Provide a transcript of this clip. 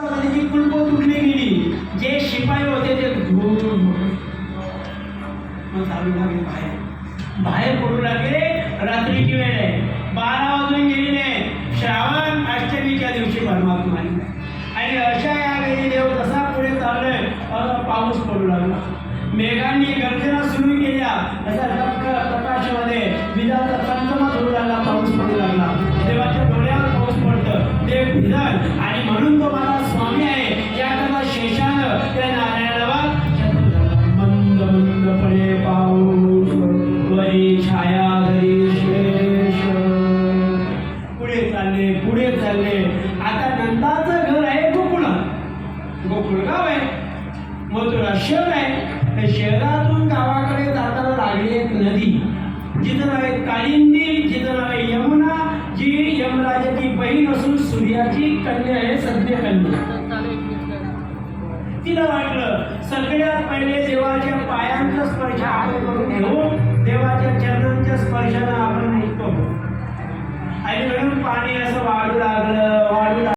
त्याची कुलप तुटली गेली, जे शिपाई होते ते मग चालू लागले बाहेर पडू लागले. रात्रीची वेळ आहे, 12 वाजून गेलेले, श्रावण अष्टमीच्या दिवशी परमात्मा आणि अशा या वेळी देव जसा पुढे चाललोय पाऊस पडू लागला. मेघांनी गर्जना सुरू केल्या, तसा प्रकाशामध्ये विजाचा चमचमाट होऊ लागला, पाऊस पडू लागला. देवाच्या डोळ्यावर पाऊस पडतं, देव भिजल आणि म्हणून तो माझा स्वामी आहे याकरता शेषानं त्या नारायणाला मंद मंद पडे पाऊस वरी छाया घरी शेष. पुढे चालले. आता नंदाचं घर आहे गोकुळ गाव आहे, मथुरा शहर आहे. त्या शहरातून गावाकडे जाताना लागली एक नदी, जिचं नाव आहे कालिंदी, जिचं नाव आहे यमुना, जी यमराजाची बहीण असून सूर्याची कन्या आहे, सद्य कन्या. तिला वाटलं सगळ्यात पहिले देवाच्या पायांचा स्पर्श आपण करून घेऊ, देवाच्या चरणांच्या स्पर्शानं आपण निघतो आणि म्हणून पाणी असं